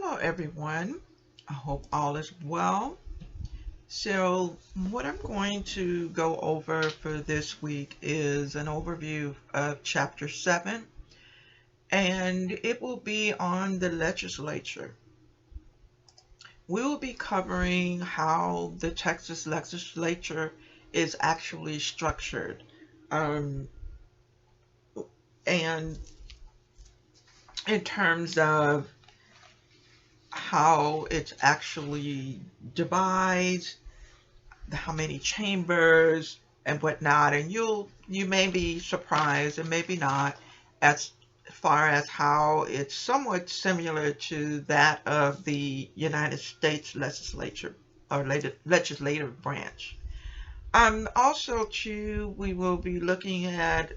Hello, everyone. I hope all is well. So, what I'm going to go over for this week is an overview of Chapter 7, and it will be on the legislature. We will be covering how the Texas legislature is actually structured, um, and in terms of how it's actually divided, how many chambers and whatnot, and you may be surprised and maybe not as far as how it's somewhat similar to that of the United States legislature or legislative branch. Also, too, we will be looking at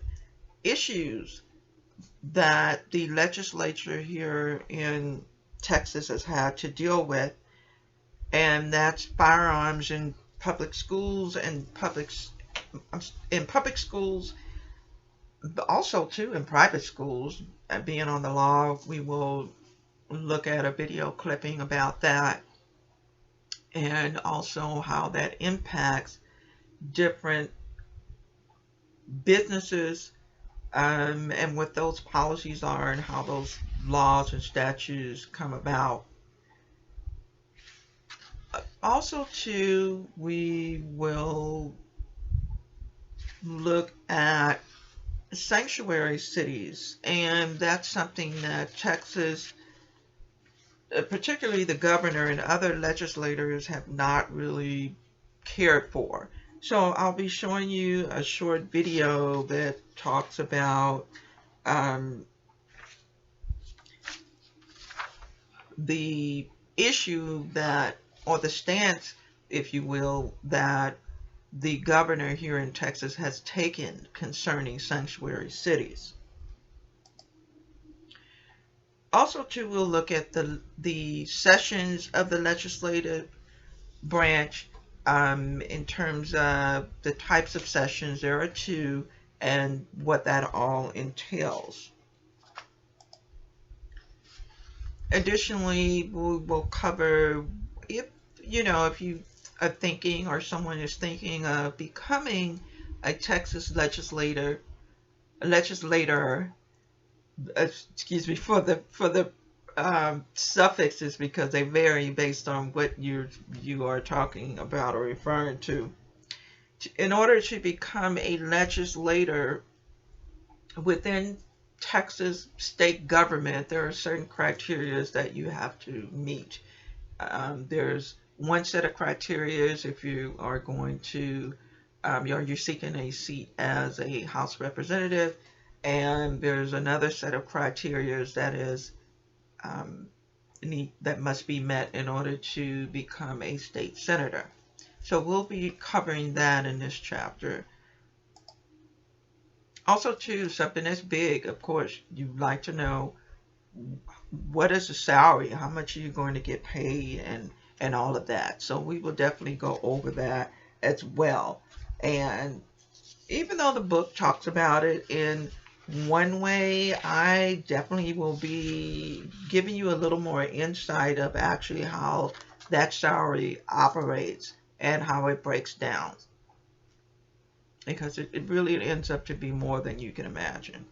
issues that the legislature here in Texas has had to deal with, and that's firearms in public schools and public schools, but also too in private schools. Being on the law, we will look at a video clipping about that, and also how that impacts different businesses, and what those policies are and how those laws and statutes come about. Also, too, we will look at sanctuary cities, and that's something that Texas, particularly the governor and other legislators, have not really cared for. So I'll be showing you a short video that talks about the issue that, or the stance, if you will, that the governor here in Texas has taken concerning sanctuary cities. Also, too, we'll look at the sessions of the legislative branch, in terms of the types of sessions. There are two, and what that all entails. Additionally, we will cover, if you are thinking, or someone is thinking of becoming a Texas legislator, excuse me for the suffixes, because they vary based on what you are talking about or referring to. In order to become a legislator within Texas state government, there are certain criteria that you have to meet. There's one set of criteria if you are going to, you're seeking a seat as a House representative, and there's another set of criteria that is that must be met in order to become a state senator. So we'll be covering that in this chapter. Also, too, something that's big, of course, you'd like to know, what is the salary? How much are you going to get paid, and all of that. So we will definitely go over that as well. And even though the book talks about it in one way, I definitely will be giving you a little more insight of actually how that salary operates and how it breaks down, because it really ends up to be more than you can imagine.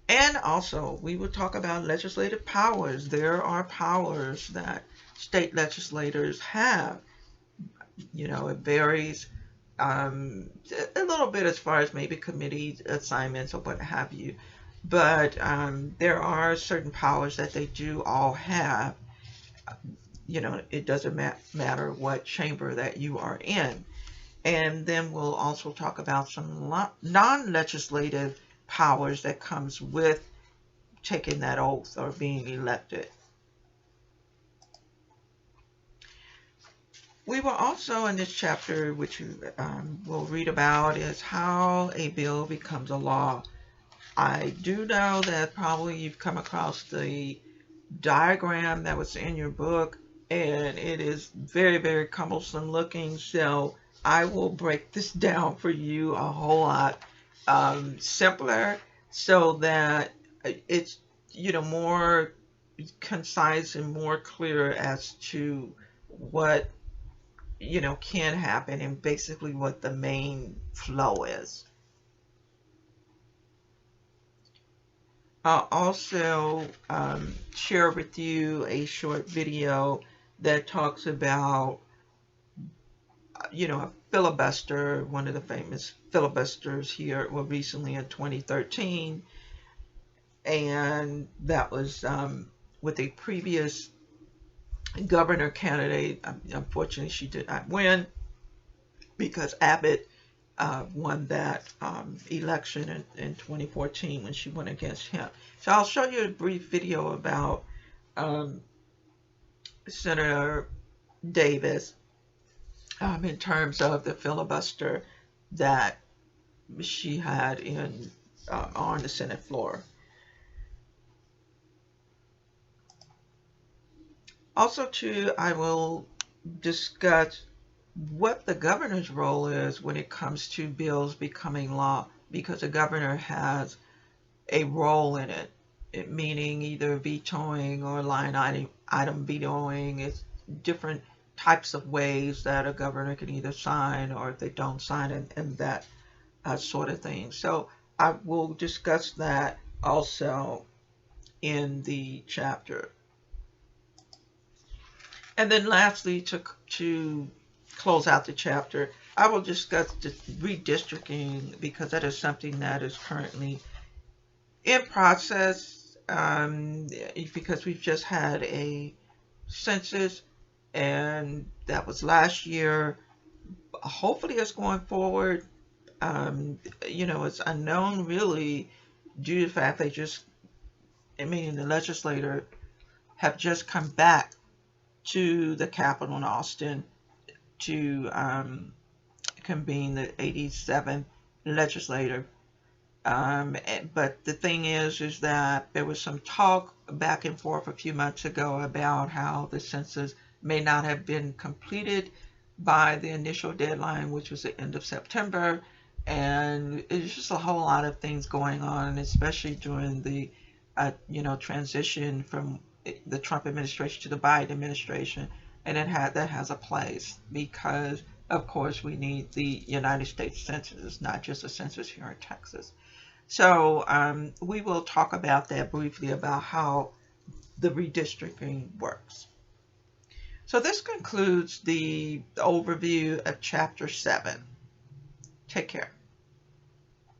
And also, we will talk about legislative powers. There are powers that state legislators have. It varies a little bit as far as maybe committee assignments or what have you. But there are certain powers that they do all have. It doesn't matter what chamber that you are in. And then we'll also talk about some non-legislative powers that comes with taking that oath or being elected. We will also, in this chapter, which you will read about, is how a bill becomes a law. I do know that probably you've come across the diagram that was in your book, and it is very, very cumbersome looking, so I will break this down for you a whole lot simpler, so that it's more concise and more clear as to what can happen and basically what the main flow is. I'll also share with you a short video that talks about a filibuster, one of the famous filibusters here, well, recently in 2013, and that was with a previous governor candidate. Unfortunately, she did not win because Abbott won that election in 2014 when she went against him. So I'll show you a brief video about Senator Davis in terms of the filibuster that she had on the Senate floor. Also, too, I will discuss what the governor's role is when it comes to bills becoming law, because the governor has a role in it, meaning either vetoing or line item vetoing. It's different types of ways that a governor can either sign or if they don't sign and that sort of thing. So I will discuss that also in the chapter. And then lastly, to close out the chapter, I will discuss the redistricting, because that is something that is currently in process, because we've just had a census, and that was last year. Hopefully it's going forward. It's unknown really due to the fact the legislator have just come back to the Capitol in Austin to convene the 87th legislature. But the thing is that there was some talk back and forth a few months ago about how the census may not have been completed by the initial deadline, which was the end of September. And it's just a whole lot of things going on, especially during the transition from the Trump administration to the Biden administration, and that has a place because, of course, we need the United States Census, not just a census here in Texas. So we will talk about that briefly, about how the redistricting works. So this concludes the overview of Chapter 7. Take care.